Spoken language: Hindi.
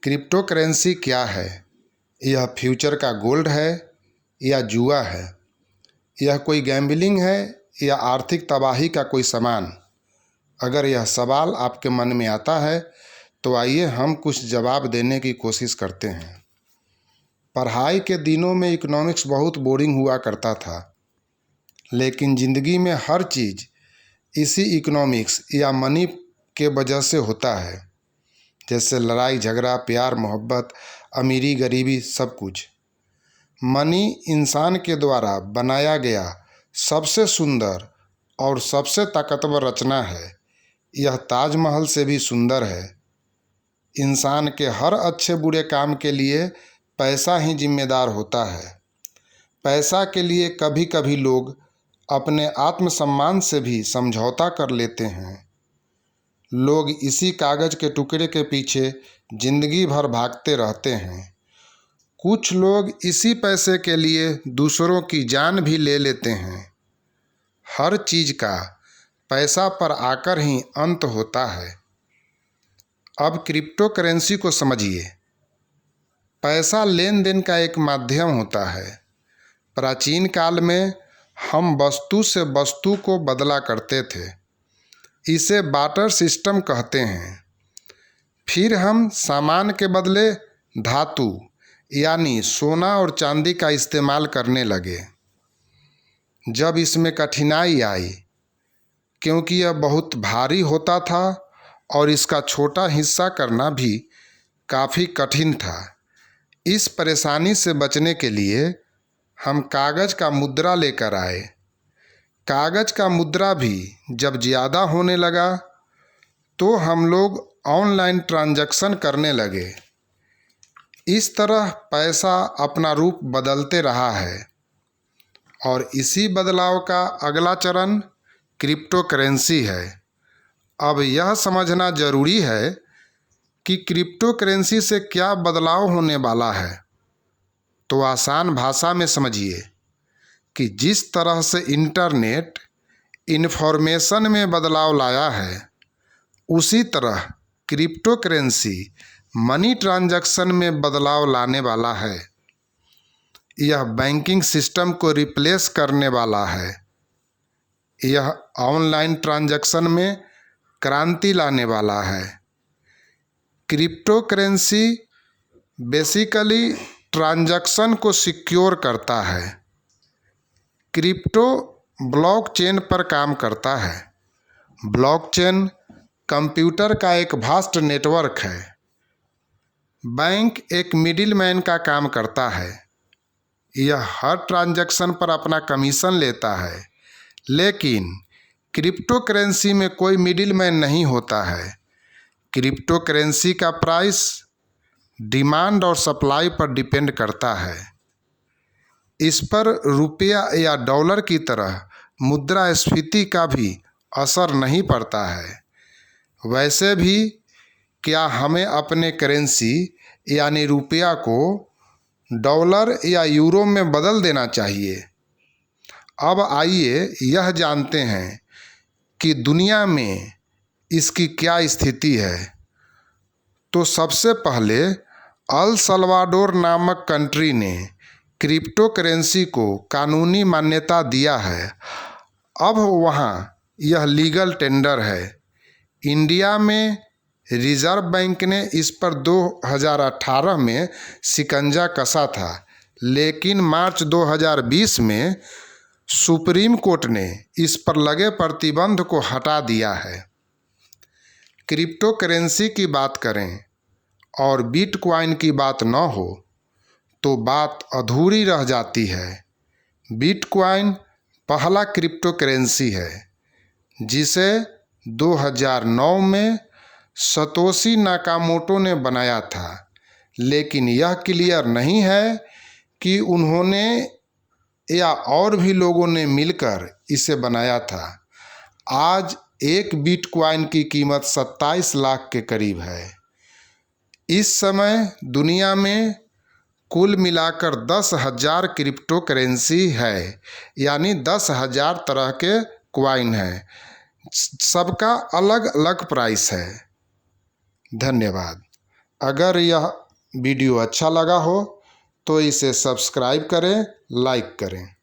क्रिप्टो करेंसी क्या है? यह फ्यूचर का गोल्ड है या जुआ है? यह कोई गैम्बलिंग है या आर्थिक तबाही का कोई सामान? अगर यह सवाल आपके मन में आता है तो आइए हम कुछ जवाब देने की कोशिश करते हैं। पढ़ाई के दिनों में इकोनॉमिक्स बहुत बोरिंग हुआ करता था, लेकिन ज़िंदगी में हर चीज़ इसी इकोनॉमिक्स या मनी के वजह से होता है। जैसे लड़ाई झगड़ा, प्यार मोहब्बत, अमीरी गरीबी, सब कुछ। मनी इंसान के द्वारा बनाया गया सबसे सुंदर और सबसे ताकतवर रचना है। यह ताजमहल से भी सुंदर है। इंसान के हर अच्छे बुरे काम के लिए पैसा ही जिम्मेदार होता है। पैसा के लिए कभी कभी लोग अपने आत्मसम्मान से भी समझौता कर लेते हैं। लोग इसी कागज के टुकड़े के पीछे जिंदगी भर भागते रहते हैं। कुछ लोग इसी पैसे के लिए दूसरों की जान भी ले लेते हैं। हर चीज़ का पैसा पर आकर ही अंत होता है। अब क्रिप्टो करेंसी को समझिए। पैसा लेन देन का एक माध्यम होता है। प्राचीन काल में हम वस्तु से वस्तु को बदला करते थे। इसे बार्टर सिस्टम कहते हैं। फिर हम सामान के बदले धातु यानी सोना और चांदी का इस्तेमाल करने लगे। जब इसमें कठिनाई आई, क्योंकि यह बहुत भारी होता था और इसका छोटा हिस्सा करना भी काफ़ी कठिन था। इस परेशानी से बचने के लिए हम कागज़ का मुद्रा लेकर आए। कागज़ का मुद्रा भी जब ज़्यादा होने लगा तो हम लोग ऑनलाइन ट्रांजैक्शन करने लगे। इस तरह पैसा अपना रूप बदलते रहा है और इसी बदलाव का अगला चरण क्रिप्टो करेंसी है। अब यह समझना ज़रूरी है कि क्रिप्टो करेंसी से क्या बदलाव होने वाला है। तो आसान भाषा में समझिए कि जिस तरह से इंटरनेट इन्फॉर्मेशन में बदलाव लाया है, उसी तरह क्रिप्टो करेंसी मनी ट्रांजैक्शन में बदलाव लाने वाला है। यह बैंकिंग सिस्टम को रिप्लेस करने वाला है। यह ऑनलाइन ट्रांजैक्शन में क्रांति लाने वाला है। क्रिप्टो करेंसी बेसिकली ट्रांजैक्शन को सिक्योर करता है। क्रिप्टो ब्लॉकचेन पर काम करता है। ब्लॉकचेन कंप्यूटर का एक वास्ट नेटवर्क है। बैंक एक मिडिलमैन का काम करता है। यह हर ट्रांजैक्शन पर अपना कमीशन लेता है, लेकिन क्रिप्टो करेंसी में कोई मिडिलमैन नहीं होता है। क्रिप्टो करेंसी का प्राइस डिमांड और सप्लाई पर डिपेंड करता है। इस पर रुपया या डॉलर की तरह मुद्रास्फीति का भी असर नहीं पड़ता है। वैसे भी क्या हमें अपने करेंसी यानी रुपया को डॉलर या यूरो में बदल देना चाहिए? अब आइए यह जानते हैं कि दुनिया में इसकी क्या स्थिति है। तो सबसे पहले अल सल्वाडोर नामक कंट्री ने क्रिप्टो करेंसी को कानूनी मान्यता दिया है। अब वहाँ यह लीगल टेंडर है। इंडिया में रिजर्व बैंक ने इस पर 2018 में शिकंजा कसा था, लेकिन मार्च 2020 में सुप्रीम कोर्ट ने इस पर लगे प्रतिबंध को हटा दिया है। क्रिप्टो करेंसी की बात करें और बिटकॉइन की बात न हो तो बात अधूरी रह जाती है। बिटकॉइन पहला क्रिप्टो करेंसी है जिसे 2009 में सतोशी नाकामोटो ने बनाया था, लेकिन यह क्लियर नहीं है कि उन्होंने या और भी लोगों ने मिलकर इसे बनाया था। आज एक बिटकॉइन की कीमत 27 लाख के करीब है। इस समय दुनिया में कुल मिलाकर 10,000 क्रिप्टो करेंसी है, यानी 10,000 तरह के कॉइन हैं। सबका अलग अलग प्राइस है। धन्यवाद। अगर यह वीडियो अच्छा लगा हो तो इसे सब्सक्राइब करें, लाइक करें।